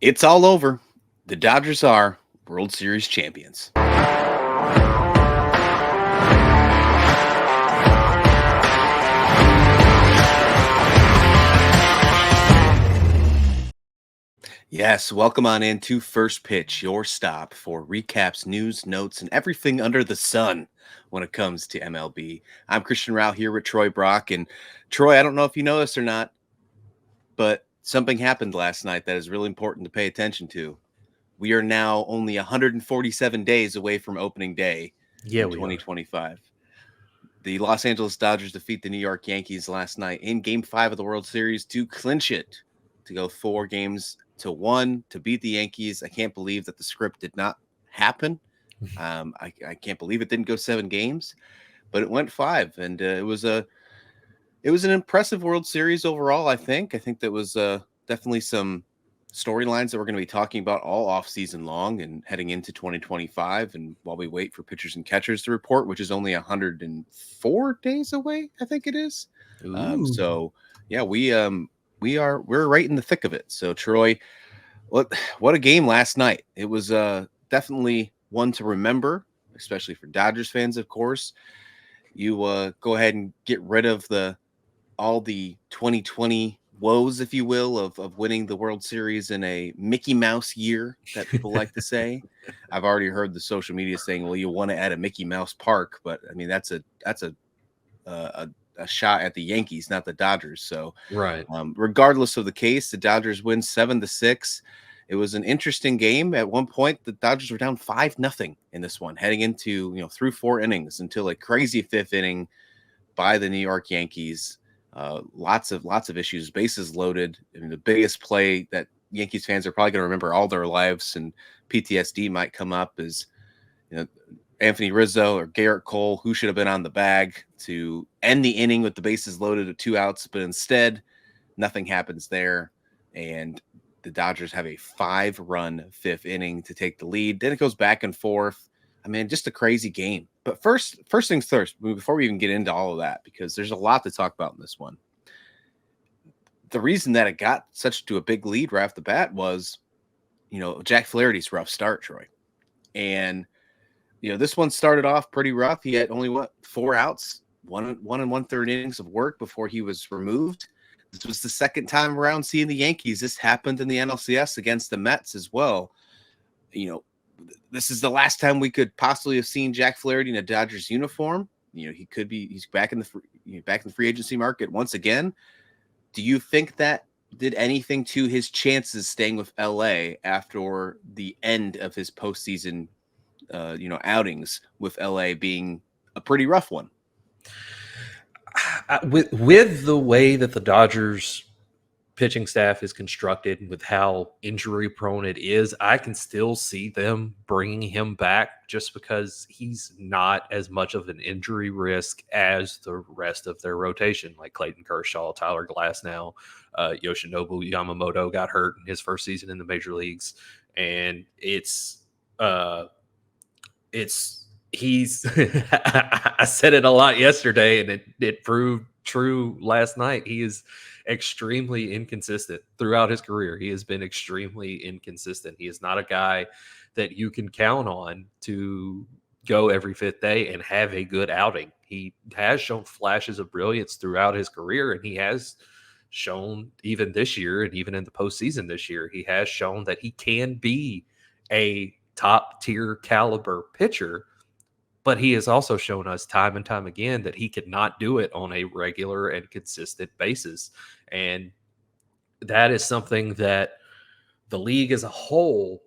It's all over. The Dodgers are World Series champions. Yes, welcome on into First Pitch, your stop for recaps, news, notes, and everything under the sun when it comes to MLB. I'm Christian Rauh here with Troy Brock. And Troy, I don't know if you know this or not, but something happened last night that is really important to pay attention to. We are now only 147 days away from opening day Yeah, in we are. 2025. The Los Angeles Dodgers defeat the New York Yankees last night in Game 5 of the World Series to clinch it, to go 4-1 to beat the Yankees. I can't believe that the script did not happen. I can't believe it didn't go 7 games, but it went 5, and it was an impressive World Series overall. I think that was definitely some storylines that we're going to be talking about all off season long and heading into 2025. And while we wait for pitchers and catchers to report, which is only 104 days away, I think it is. Ooh. So yeah, we're right in the thick of it. So Troy, what a game last night. It was definitely one to remember, especially for Dodgers fans, of course. You go ahead and get rid of all the 2020 woes, if you will, of winning the World Series in a Mickey Mouse year that people like to say. I've already heard the social media saying, "Well, you want to add a Mickey Mouse park," but I mean that's a shot at the Yankees, not the Dodgers. So, Right. regardless of the case, the Dodgers win 7-6. It was an interesting game. At one point, the Dodgers were down 5-0 in this one, heading into through 4 innings until a crazy fifth inning by the New York Yankees. Lots of issues, bases loaded. I mean, the biggest play that Yankees fans are probably going to remember all their lives, and PTSD might come up, is Anthony Rizzo or Garrett Cole, who should have been on the bag to end the inning with the bases loaded with 2 outs, but instead nothing happens there, and the Dodgers have a 5-run fifth inning to take the lead. Then it goes back and forth. I mean, just a crazy game. But first things first, before we even get into all of that, because there's a lot to talk about in this one. The reason that it got such to a big lead right off the bat was, Jack Flaherty's rough start, Troy. And, this one started off pretty rough. He had only 4 outs, one and 1/3 innings of work before he was removed. This was the second time around seeing the Yankees. This happened in the NLCS against the Mets as well. This is the last time we could possibly have seen Jack Flaherty in a Dodgers uniform. He's back in the free agency market once again. Do you think that did anything to his chances staying with LA after the end of his postseason, outings, with LA being a pretty rough one? With the way that the Dodgers pitching staff is constructed, with how injury prone it is, I can still see them bringing him back just because he's not as much of an injury risk as the rest of their rotation, like Clayton Kershaw, Tyler Glasnow, Yoshinobu Yamamoto got hurt in his first season in the major leagues. And it's he's I said it a lot yesterday, and it proved true last night. He is extremely inconsistent throughout his career. He has been extremely inconsistent. He is not a guy that you can count on to go every fifth day and have a good outing. He has shown flashes of brilliance throughout his career, and he has shown even this year, and even in the postseason this year, he has shown that he can be a top tier caliber pitcher. But he has also shown us time and time again that he could not do it on a regular and consistent basis. And that is something that the league as a whole,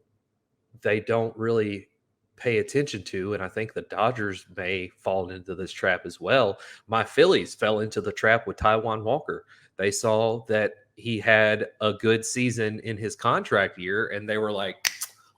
they don't really pay attention to. And I think the Dodgers may fall into this trap as well. My Phillies fell into the trap with Taijuan Walker. They saw that he had a good season in his contract year, and they were like,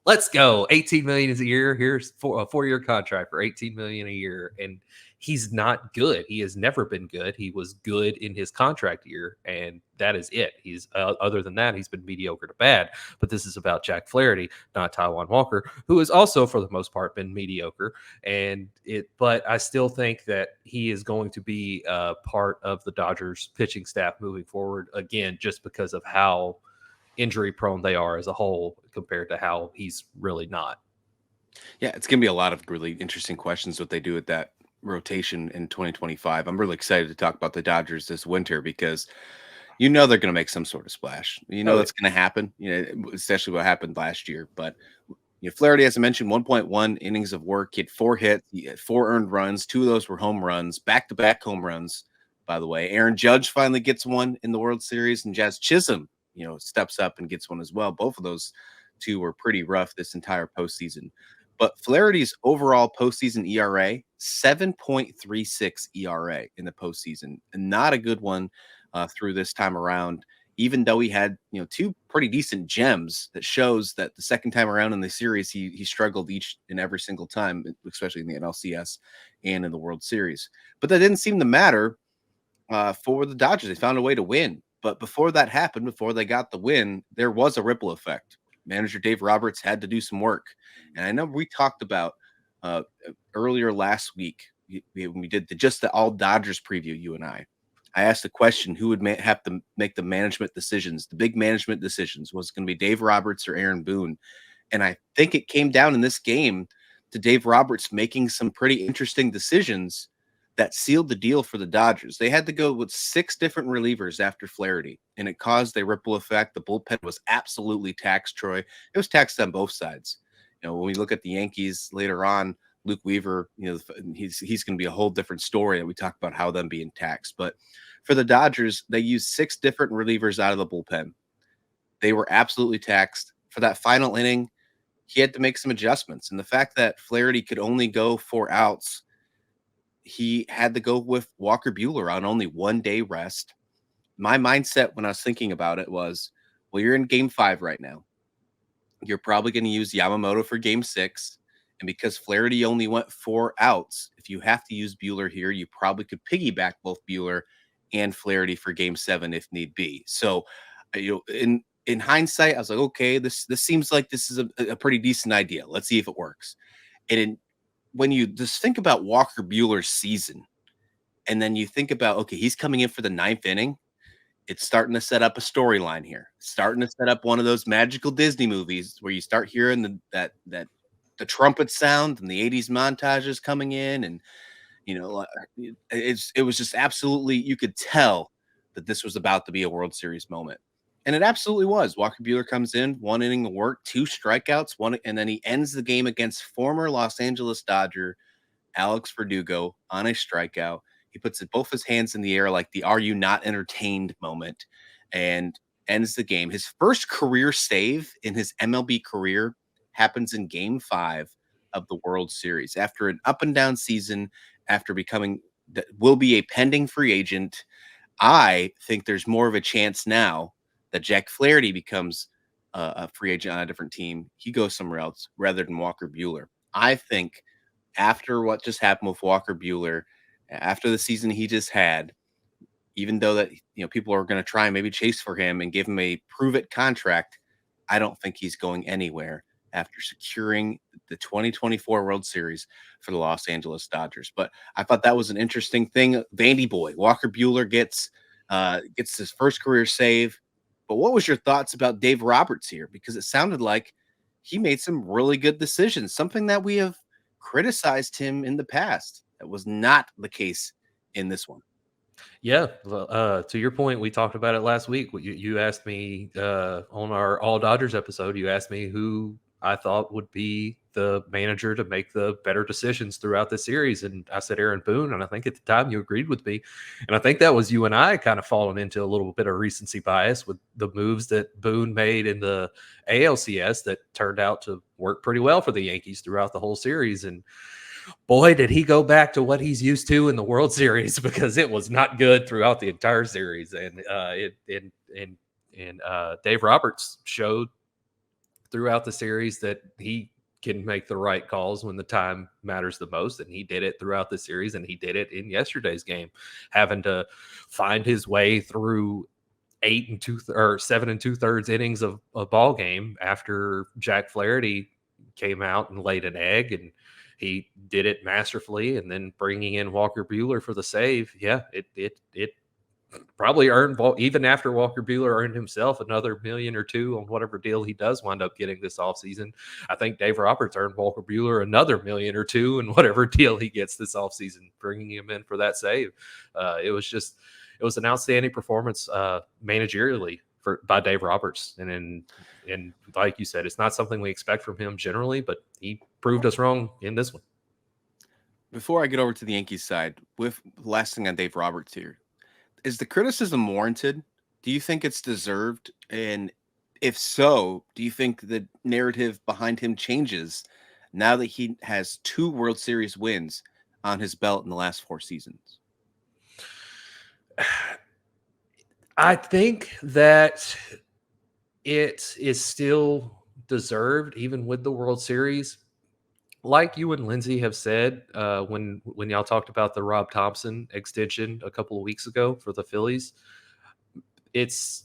let's go. 18 million a year. Here's a 4-year contract for 18 million a year. And he's not good. He has never been good. He was good in his contract year, and that is it. He's other than that, he's been mediocre to bad. But this is about Jack Flaherty, not Taijuan Walker, who has also, for the most part, been mediocre. But I still think that he is going to be part of the Dodgers pitching staff moving forward, again, just because of how injury prone they are as a whole compared to how he's really not. Yeah, it's going to be a lot of really interesting questions what they do with that rotation in 2025. I'm really excited to talk about the Dodgers this winter because they're going to make some sort of splash. Oh, That's going to happen, especially what happened last year. But Flaherty, as I mentioned, 1.1 innings of work. He had 4 hits, he had 4 earned runs. 2 of those were home runs, back-to-back home runs, by the way. Aaron Judge finally gets one in the World Series, and Jazz Chisholm, steps up and gets one as well. Both of those two were pretty rough this entire postseason. But Flaherty's overall postseason ERA, 7.36 ERA in the postseason, and not a good one through this time around. Even though he had 2 pretty decent gems, that shows that the second time around in the series he struggled each and every single time, especially in the NLCS and in the World Series. But that didn't seem to matter for the Dodgers. They found a way to win. But before that happened, before they got the win, there was a ripple effect. Manager Dave Roberts had to do some work. And I know we talked about earlier last week when we did just the all Dodgers preview, you and I asked the question, who would have to make the management decisions, the big management decisions? Was it going to be Dave Roberts or Aaron Boone? And I think it came down in this game to Dave Roberts making some pretty interesting decisions that sealed the deal for the Dodgers. They had to go with 6 different relievers after Flaherty, and it caused a ripple effect. The bullpen was absolutely taxed, Troy. It was taxed on both sides. When we look at the Yankees later on, Luke Weaver, he's going to be a whole different story that we talk about how them being taxed. But for the Dodgers, they used 6 different relievers out of the bullpen. They were absolutely taxed. For that final inning, he had to make some adjustments. And the fact that Flaherty could only go 4 outs, he had to go with Walker Buehler on only 1 day rest. My mindset when I was thinking about it was, well, you're in game 5 right now. You're probably going to use Yamamoto for game 6. And because Flaherty only went 4 outs, if you have to use Buehler here, you probably could piggyback both Buehler and Flaherty for game 7 if need be. So, in hindsight, I was like, okay, this seems like this is a pretty decent idea. Let's see if it works. And when you just think about Walker Buehler's season, and then you think about, okay, he's coming in for the 9th inning, it's starting to set up a storyline here. It's starting to set up one of those magical Disney movies where you start hearing the trumpet sound and the 80s montages coming in, and it was just absolutely, you could tell that this was about to be a World Series moment. And it absolutely was. Walker Buehler comes in, 1 inning of work, 2 strikeouts, and then he ends the game against former Los Angeles Dodger Alex Verdugo on a strikeout. He puts both his hands in the air like the "Are you not entertained" moment, and ends the game. His first career save in his MLB career happens in game 5 of the World Series after an up and down season, after becoming will be a pending free agent. I think there's more of a chance now that Jack Flaherty becomes a free agent on a different team. He goes somewhere else rather than Walker Buehler. I think after what just happened with Walker Buehler, after the season he just had, even though that people are going to try and maybe chase for him and give him a prove it contract, I don't think he's going anywhere after securing the 2024 World Series for the Los Angeles Dodgers. But I thought that was an interesting thing. Vandy boy, Walker Buehler gets his first career save. But what was your thoughts about Dave Roberts here? Because it sounded like he made some really good decisions, something that we have criticized him in the past. That was not the case in this one. Yeah, well, to your point, we talked about it last week. You asked me on our All Dodgers episode. You asked me who I thought would be the manager to make the better decisions throughout the series, and I said Aaron Boone. And I think at the time you agreed with me, and I think that was you and I kind of falling into a little bit of recency bias with the moves that Boone made in the ALCS that turned out to work pretty well for the Yankees throughout the whole series. And boy, did he go back to what he's used to in the World Series, because it was not good throughout the entire series. And Dave Roberts showed throughout the series that he can make the right calls when the time matters the most. And he did it throughout the series, and he did it in yesterday's game, having to find his way through 7 2/3 innings of a ball game after Jack Flaherty came out and laid an egg, and he did it masterfully. And then bringing in Walker Buehler for the save, yeah, it probably earn, even after Walker Buehler earned himself another million or two on whatever deal he does wind up getting this offseason. I think Dave Roberts earned Walker Buehler another million or two in whatever deal he gets this offseason, bringing him in for that save. It was an outstanding performance managerially by Dave Roberts. And like you said, it's not something we expect from him generally, but he proved us wrong in this one. Before I get over to the Yankees side, with last thing on Dave Roberts here, is the criticism warranted? Do you think it's deserved? And if so, do you think the narrative behind him changes now that he has 2 World Series wins on his belt in the last 4 seasons? I think that it is still deserved, even with the World Series. Like you and Lindsay have said, when y'all talked about the Rob Thompson extension a couple of weeks ago for the Phillies, it's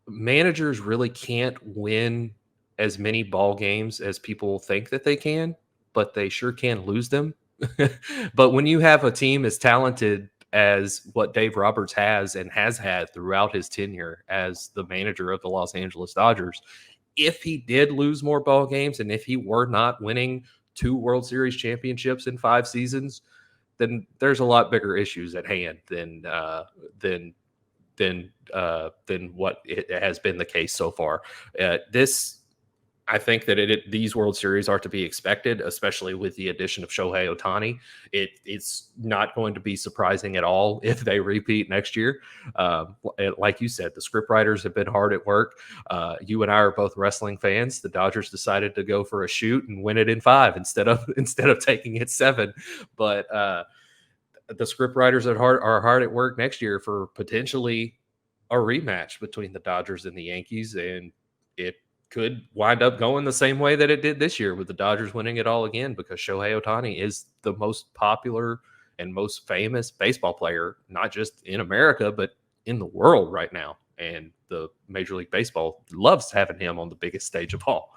managers really can't win as many ball games as people think that they can, but they sure can lose them. But when you have a team as talented as what Dave Roberts has and has had throughout his tenure as the manager of the Los Angeles Dodgers, if he did lose more ball games and if he were not winning 2 World Series championships in 5 seasons, then there's a lot bigger issues at hand than what it has been the case so far. I think that these World Series are to be expected, especially with the addition of Shohei Ohtani. It's not going to be surprising at all if they repeat next year. Like you said, the scriptwriters have been hard at work. You and I are both wrestling fans. The Dodgers decided to go for a shoot and win it in 5 instead of taking it 7. But the scriptwriters are hard at work next year for potentially a rematch between the Dodgers and the Yankees, and it could wind up going the same way that it did this year with the Dodgers winning it all again, because Shohei Ohtani is the most popular and most famous baseball player, not just in America, but in the world right now. And the Major League Baseball loves having him on the biggest stage of all.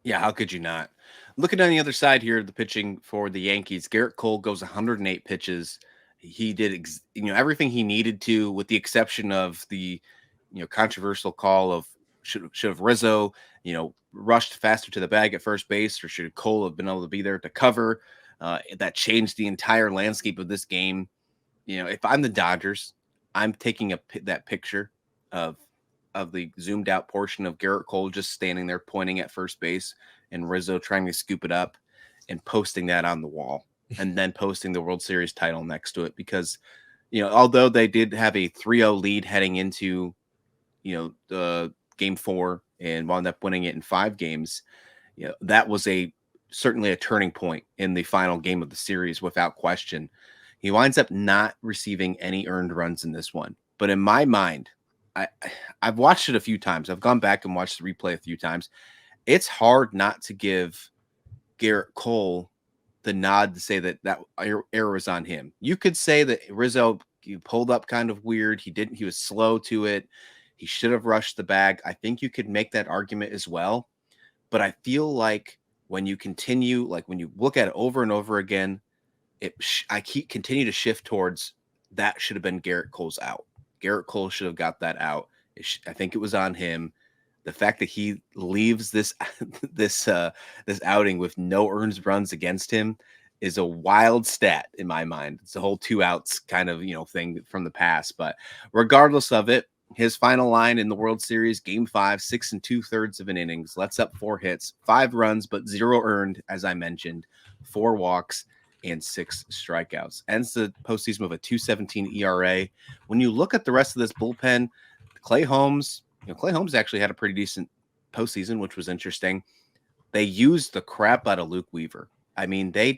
Yeah, how could you not? Looking on the other side here, the pitching for the Yankees, Garrett Cole goes 108 pitches. He did everything he needed to, with the exception of the controversial call of should have Rizzo rushed faster to the bag at first base, or should Cole have been able to be there to cover? That changed the entire landscape of this game. If I'm the Dodgers, I'm taking that picture of the zoomed out portion of Garrett Cole just standing there pointing at first base and Rizzo trying to scoop it up and posting that on the wall, and then posting the World Series title next to it. Because, although they did have a 3-0 lead heading into, the game 4 and wound up winning it in 5 games, that was certainly a turning point in the final game of the series without question. He winds up not receiving any earned runs in this one. But in my mind, I've watched it a few times. I've gone back and watched the replay a few times. It's hard not to give Garrett Cole the nod to say that error was on him. You could say that Rizzo pulled up kind of weird. He was slow to it. He should have rushed the bag. I think you could make that argument as well. But I feel like when you continue, like when you look at it over and over again, I continue to shift towards that should have been Garrett Cole's out. Garrett Cole should have got that out. I think it was on him. The fact that he leaves this outing with no earned runs against him is a wild stat in my mind. It's a whole 2 outs kind of thing from the past. But regardless of it, his final line in the World Series, Game 5, 6 2/3 of an innings, lets up 4 hits, 5 runs, but 0 earned, as I mentioned, 4 walks and 6 strikeouts. Ends the postseason with a 2.17 ERA. When you look at the rest of this bullpen, Clay Holmes actually had a pretty decent postseason, which was interesting. They used the crap out of Luke Weaver. I mean, they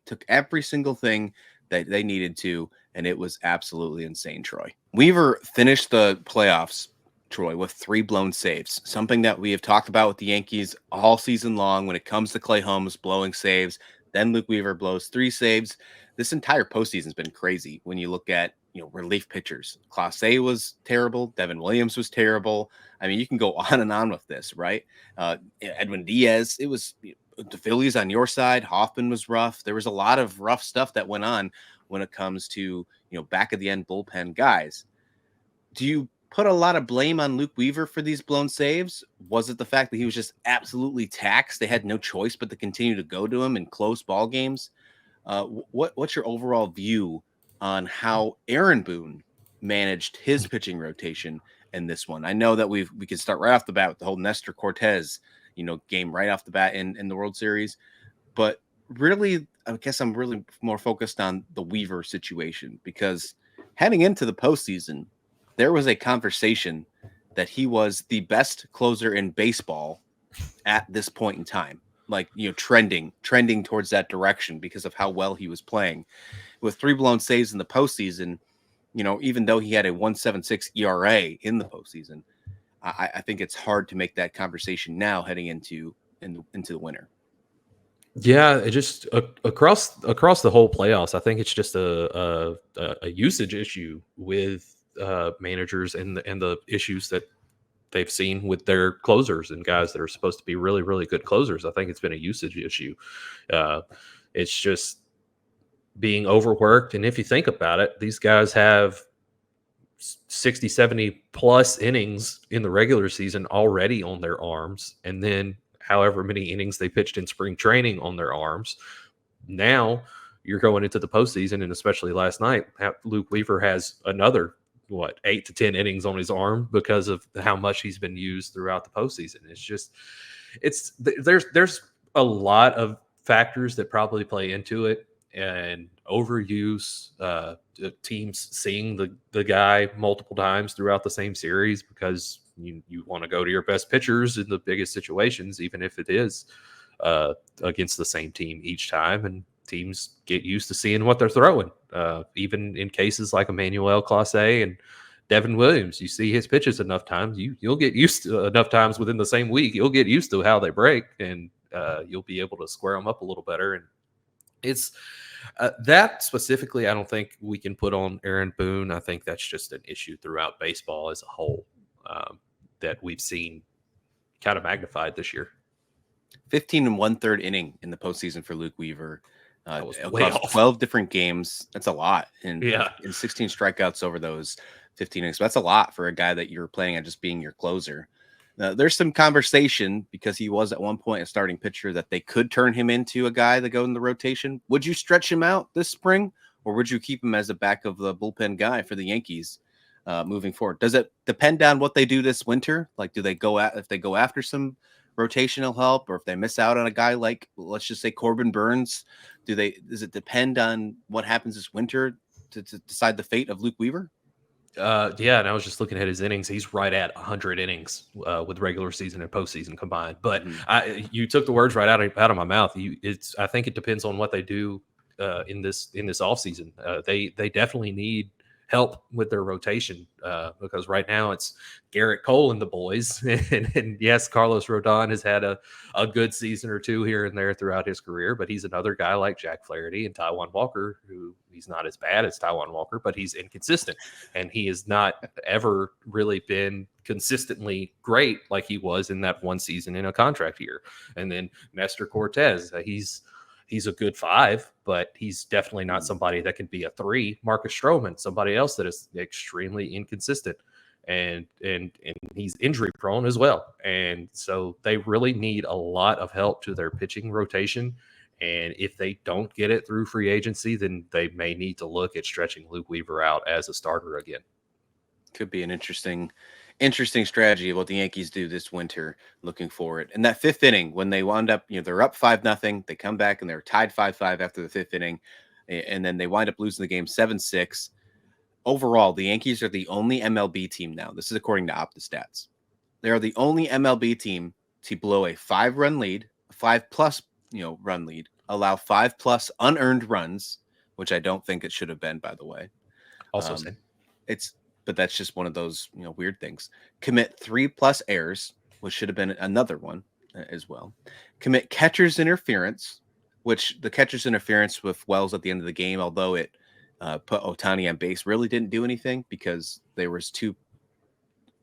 took every single thing that they needed to, and it was absolutely insane, Troy. Weaver finished the playoffs, Troy, with 3 blown saves, something that we have talked about with the Yankees all season long when it comes to Clay Holmes blowing saves. Then Luke Weaver blows 3 saves. This entire postseason has been crazy when you look at relief pitchers. Clase was terrible. Devin Williams was terrible. I mean, you can go on and on with this, right? Edwin Diaz. It was the Phillies on your side. Hoffman was rough. There was a lot of rough stuff that went on when it comes to back of the end bullpen guys. Do you put a lot of blame on Luke Weaver for these blown saves? Was it the fact that he was just absolutely taxed? They had no choice but to continue to go to him in close ball games. What's your overall view on how Aaron Boone managed his pitching rotation in this one? I know that we can start right off the bat with the whole Nestor Cortez, game right off the bat in the World Series, but really, I guess I'm really more focused on the Weaver situation, because heading into the postseason, there was a conversation that he was the best closer in baseball at this point in time, like, trending towards that direction because of how well he was playing. With 3 blown saves in the postseason, even though he had a 1.76 ERA in the postseason, I think it's hard to make that conversation now heading into the winter. Yeah, it just across the whole playoffs, I think it's just a usage issue with managers and the issues that they've seen with their closers and guys that are supposed to be really, really good closers. I think it's been a usage issue. It's just being overworked. And if you think about it, these guys have 60, 70 plus innings in the regular season already on their arms. And then however many innings they pitched in spring training on their arms. Now you're going into the postseason, and especially last night, Luke Weaver has another 8 to 10 innings on his arm because of how much he's been used throughout the postseason. There's a lot of factors that probably play into it, and overuse, teams seeing the guy multiple times throughout the same series because you want to go to your best pitchers in the biggest situations, even if it is against the same team each time. And teams get used to seeing what they're throwing. Even in cases like Emmanuel Clase and Devin Williams, you see his pitches enough times, you'll get used to enough times within the same week. You'll get used to how they break, and you'll be able to square them up a little better. And it's that specifically, I don't think we can put on Aaron Boone. I think that's just an issue throughout baseball as a whole that we've seen kind of magnified this year. 15 1/3 inning in the postseason for Luke Weaver. That was across 12 different games. That's a lot. And Yeah. in 16 strikeouts over those 15 innings. So that's a lot for a guy that you're planning on just being your closer. There's some conversation, because he was at one point a starting pitcher, that they could turn him into a guy that go in the rotation. Would you stretch him out this spring, or would you keep him as a back of the bullpen guy for the Yankees moving forward? Does it depend on what they do this winter? Like, do they if they go after some rotational help, or if they miss out on a guy like, let's just say, Corbin Burns, does it depend on what happens this winter to decide the fate of Luke Weaver? Yeah, and I was just looking at his innings. He's right at 100 innings with regular season and postseason combined. But you took the words right out of my mouth. I think it depends on what they do in this offseason. They definitely need help with their rotation because right now it's Garrett Cole and the boys. and yes, Carlos Rodon has had a good season or two here and there throughout his career, but he's another guy like Jack Flaherty and Taijuan Walker, who he's not as bad as Taijuan Walker, but he's inconsistent, and he has not ever really been consistently great like he was in that one season in a contract year. And then Nestor Cortez, he's a good 5, but he's definitely not somebody that can be a 3. Marcus Stroman, somebody else that is extremely inconsistent, and he's injury prone as well. And so they really need a lot of help to their pitching rotation. And if they don't get it through free agency, then they may need to look at stretching Luke Weaver out as a starter again. Could be an interesting strategy of what the Yankees do this winter looking forward. And that 5th inning, when they wound up, they're up 5-0, they come back and they're tied 5-5 after the 5th inning. And then they wind up losing the game 7-6. Overall, the Yankees are the only MLB team now. This is according to OptaStats. They are the only MLB team to blow a 5-run lead, a 5+ run lead, allow 5+ unearned runs, which I don't think it should have been, by the way. Also, but that's just one of those weird things. Commit 3+ errors, which should have been another one as well. Commit catcher's interference, which the catcher's interference with Wells at the end of the game, although it put Ohtani on base, really didn't do anything because there was 2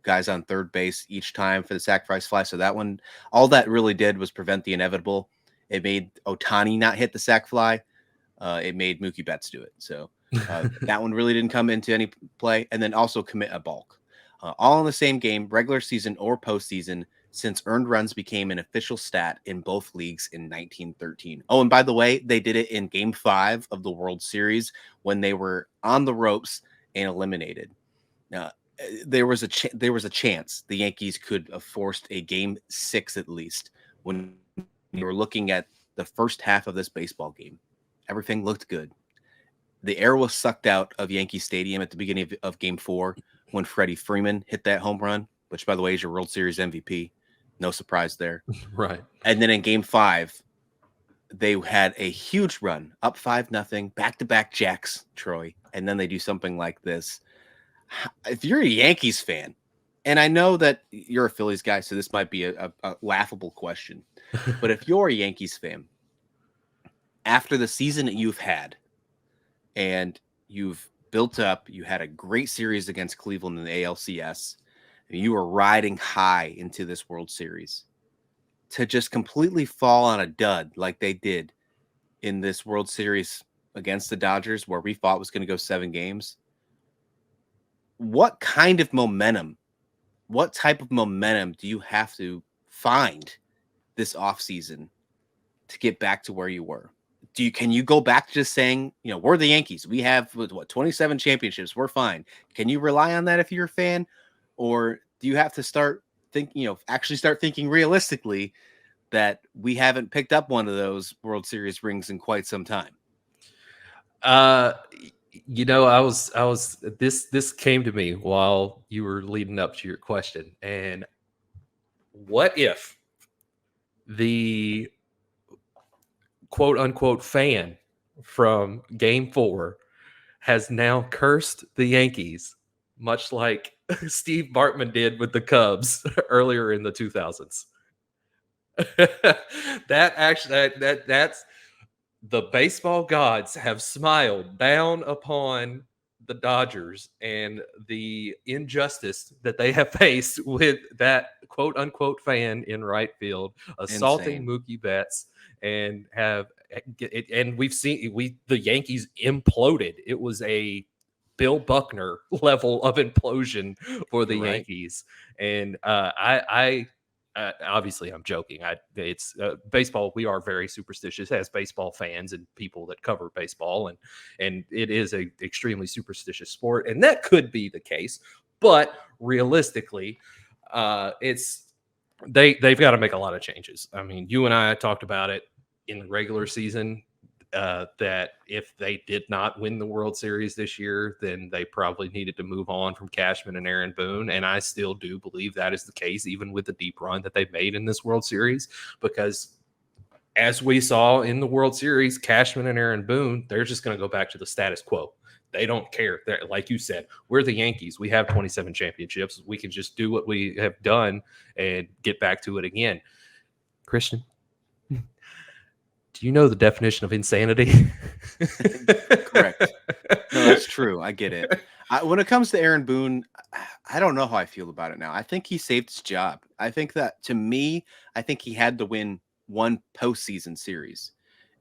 guys on third base each time for the sacrifice fly. So that one, all that really did was prevent the inevitable. It made Ohtani not hit the sac fly. It made Mookie Betts do it. So That one really didn't come into any play. And then also commit a balk. All in the same game, regular season or postseason, since earned runs became an official stat in both leagues in 1913. Oh, and by the way, they did it in Game 5 of the World Series when they were on the ropes and eliminated. Now, there was a chance the Yankees could have forced a Game 6 at least when you were looking at the first half of this baseball game. Everything looked good. The air was sucked out of Yankee Stadium at the beginning of Game 4 when Freddie Freeman hit that home run, which, by the way, is your World Series MVP. No surprise there. Right. And then in Game 5, they had a huge run, up 5-0, back-to-back jacks, Troy, and then they do something like this. If you're a Yankees fan, and I know that you're a Phillies guy, so this might be a laughable question, but if you're a Yankees fan, after the season that you've had, and you've built up, you had a great series against Cleveland in the ALCS, and you were riding high into this World Series, to just completely fall on a dud like they did in this World Series against the Dodgers, where we thought was going to go 7 games. What kind of momentum, what type of momentum do you have to find this offseason to get back to where you were? Can you go back to just saying, we're the Yankees, we have 27 championships, we're fine? Can you rely on that if you're a fan? Or do you have to start thinking realistically that we haven't picked up one of those World Series rings in quite some time? This came to me while you were leading up to your question. And what if the quote unquote fan from Game 4 has now cursed the Yankees, much like Steve Bartman did with the Cubs earlier in the 2000s? That's the baseball gods have smiled down upon the Dodgers and the injustice that they have faced with that quote unquote fan in right field assaulting Mookie Betts, and we've seen the Yankees imploded. It was a Bill Buckner level of implosion for the Yankees. And obviously I'm joking. It's baseball. We are very superstitious as baseball fans and people that cover baseball, and it is a extremely superstitious sport, and that could be the case. But realistically, they've got to make a lot of changes. I mean, you and I talked about it in the regular season, that if they did not win the World Series this year, then they probably needed to move on from Cashman and Aaron Boone. And I still do believe that is the case, even with the deep run that they've made in this World Series, because as we saw in the World Series, Cashman and Aaron Boone, they're just going to go back to the status quo. They don't care. Like you said, we're the Yankees. We have 27 championships. We can just do what we have done and get back to it again. Christian, do you know the definition of insanity? Correct. No, that's true. I get it. When it comes to Aaron Boone, I don't know how I feel about it now. I think he saved his job. I think that, to me, I think he had to win one postseason series,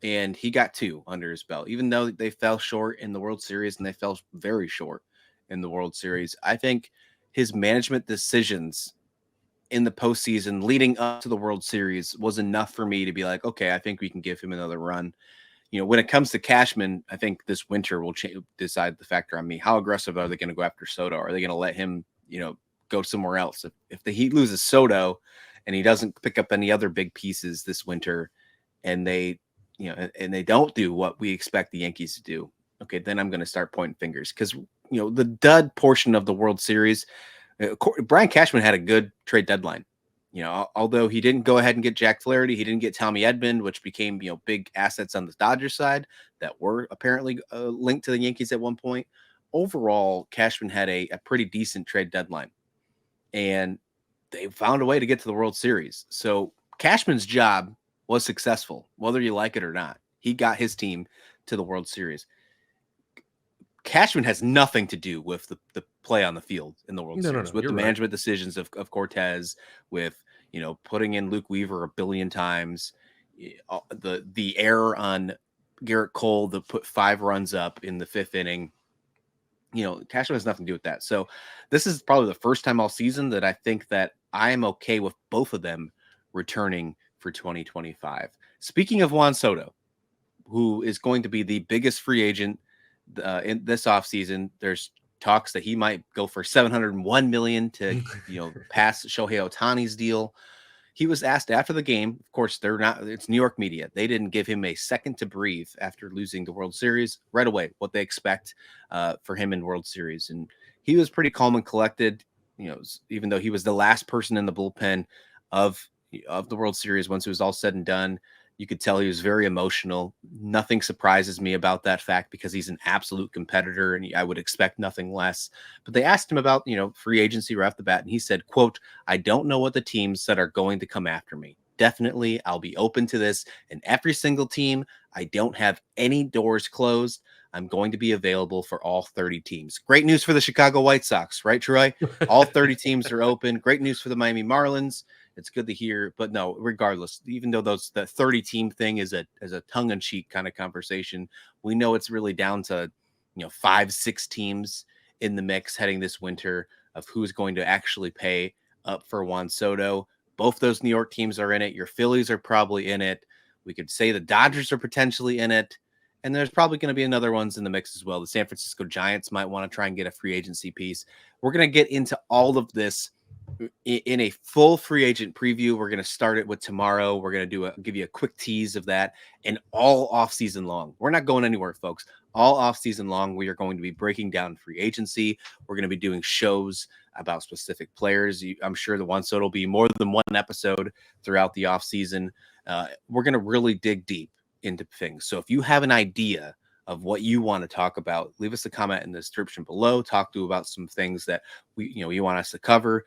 and he got 2 under his belt, even though they fell short in the World Series, and they fell very short in the World Series. I think his management decisions in the postseason leading up to the World Series was enough for me to be like, okay, I think we can give him another run. When it comes to Cashman, I think this winter will decide the factor on me. How aggressive are they going to go after Soto? Are they going to let him, go somewhere else? If the Heat loses Soto and he doesn't pick up any other big pieces this winter, and they don't do what we expect the Yankees to do, okay, then I'm going to start pointing fingers, because, the dud portion of the World Series, Brian Cashman had a good trade deadline. Although he didn't go ahead and get Jack Flaherty, he didn't get Tommy Edman, which became, big assets on the Dodgers side that were apparently linked to the Yankees at one point. Overall, Cashman had a pretty decent trade deadline, and they found a way to get to the World Series. So Cashman's job was successful, whether you like it or not. He got his team to the World Series. Cashman has nothing to do with the play on the field in the World Series, with the management decisions of Cortez, with, putting in Luke Weaver a billion times, the error on Garrett Cole to put 5 runs up in the 5th inning. Cashman has nothing to do with that. So this is probably the first time all season that I think that I am okay with both of them returning for 2025. Speaking of Juan Soto, who is going to be the biggest free agent in this offseason, there's talks that he might go for $701 million to pass Shohei Ohtani's deal. He was asked after the game. Of course, it's New York media. They didn't give him a second to breathe after losing the World Series right away, what they expect for him in World Series. And he was pretty calm and collected, even though he was the last person in the bullpen of the World Series once it was all said and done. You could tell he was very emotional. Nothing surprises me about that fact because he's an absolute competitor and I would expect nothing less. But they asked him about, free agency right off the bat. And he said, quote, "I don't know what the teams that are going to come after me. Definitely, I'll be open to this. And every single team, I don't have any doors closed. I'm going to be available for all 30 teams." Great news for the Chicago White Sox, right, Troy? All 30 teams are open. Great news for the Miami Marlins. It's good to hear, but no, regardless, even though the 30 team thing is a tongue in cheek kind of conversation, we know it's really down to 5-6 teams in the mix heading this winter of who's going to actually pay up for Juan Soto. Both those New York teams are in it. Your Phillies are probably in it. We could say the Dodgers are potentially in it, and there's probably going to be another ones in the mix as well. The San Francisco Giants might want to try and get a free agency piece. We're going to get into all of this in a full free agent preview. We're going to start it with tomorrow. We're going to give you a quick tease of that, and all off season long. We're not going anywhere, folks. All off season long, we are going to be breaking down free agency. We're going to be doing shows about specific players. I'm sure the Juan Soto will be more than one episode throughout the off season. We're going to really dig deep into things. So if you have an idea of what you want to talk about, leave us a comment in the description below. Talk about some things that you want us to cover.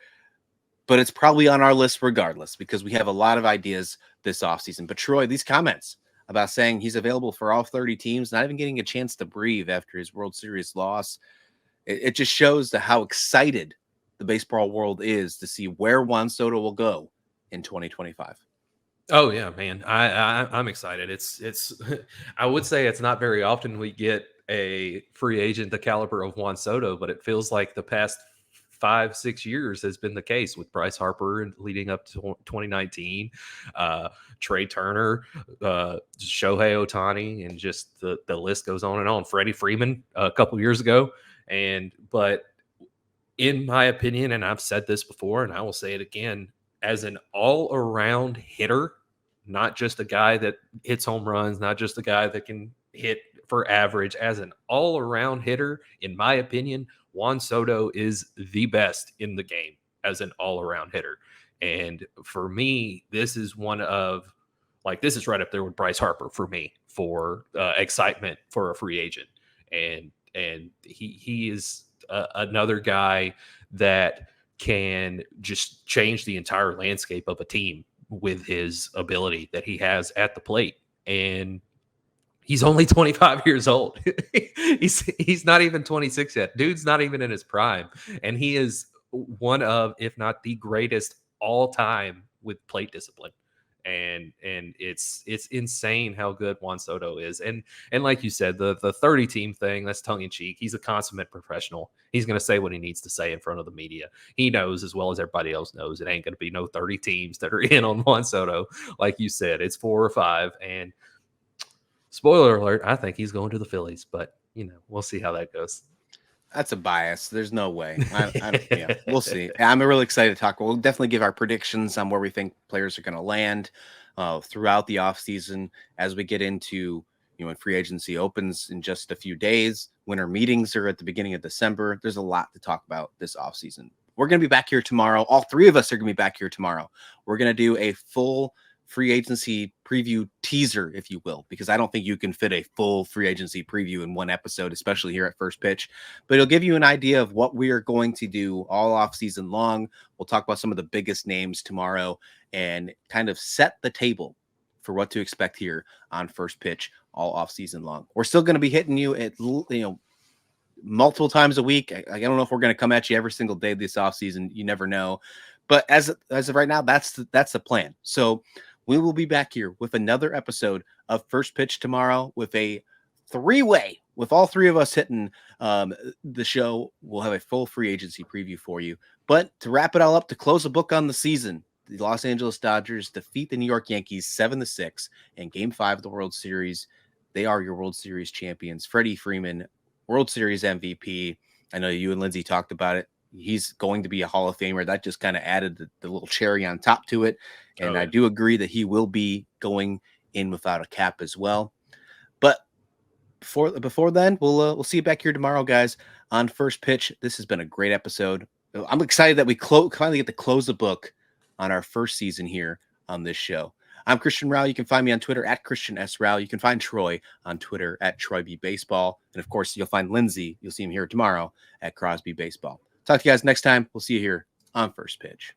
But it's probably on our list regardless because we have a lot of ideas this offseason. But Troy, these comments about saying he's available for all 30 teams, not even getting a chance to breathe after his World Series loss, it just shows how excited the baseball world is to see where Juan Soto will go in 2025. Oh yeah, man. I'm excited. It's I would say it's not very often we get a free agent the caliber of Juan Soto, but it feels like the past 5-6 years has been the case with Bryce Harper and leading up to 2019, Trey Turner, Shohei Ohtani, and just the list goes on and on. Freddie Freeman a couple years ago. But in my opinion, and I've said this before and I will say it again, as an all-around hitter, not just a guy that hits home runs, not just a guy that can hit for average, as an all-around hitter, in my opinion, Juan Soto is the best in the game as an all-around hitter. And for me, this is this is right up there with Bryce Harper for me for excitement for a free agent. And he is another guy that can just change the entire landscape of a team with his ability that he has at the plate. And he's only 25 years old. he's not even 26 yet. Dude's not even in his prime. And he is one of, if not the greatest all time with plate discipline. And it's insane how good Juan Soto is. And like you said, the 30 team thing, that's tongue in cheek. He's a consummate professional. He's going to say what he needs to say in front of the media. He knows as well as everybody else knows it ain't going to be no 30 teams that are in on Juan Soto. Like you said, it's 4 or 5. And spoiler alert, I think he's going to the Phillies, but we'll see how that goes. That's a bias. There's no way. Yeah, we'll see. I'm really excited to talk. We'll definitely give our predictions on where we think players are going to land throughout the offseason as we get into, when free agency opens in just a few days. Winter meetings are at the beginning of December. There's a lot to talk about this offseason. We're going to be back here tomorrow. All 3 of us are going to be back here tomorrow. We're going to do a full free agency preview teaser, if you will, because I don't think you can fit a full free agency preview in one episode, especially here at First Pitch, but it'll give you an idea of what we are going to do all off season long. We'll talk about some of the biggest names tomorrow and kind of set the table for what to expect here on First Pitch all off season long. We're still going to be hitting you at, multiple times a week. I don't know if we're going to come at you every single day this off season. You never know. But as of right now, that's the plan. So We will be back here with another episode of First Pitch tomorrow with a three-way, with all three of us hitting the show. We'll have a full free agency preview for you. But to wrap it all up, to close the book on the season, the Los Angeles Dodgers defeat the New York Yankees 7-6 in Game 5 of the World Series. They are your World Series champions. Freddie Freeman, World Series MVP. I know you and Lindsay talked about it. He's going to be a Hall of Famer. That just kind of added the little cherry on top to it. And I do agree that he will be going in without a cap as well. But before then, we'll see you back here tomorrow, guys, on First Pitch. This has been a great episode. I'm excited that we finally get to close the book on our first season here on this show. I'm Christian Rauh. You can find me on Twitter at Christian S. Rauh. You can find Troy on Twitter at Troy B. Baseball. And of course, you'll find Lindsay. You'll see him here tomorrow at Crosby Baseball. Talk to you guys next time. We'll see you here on First Pitch.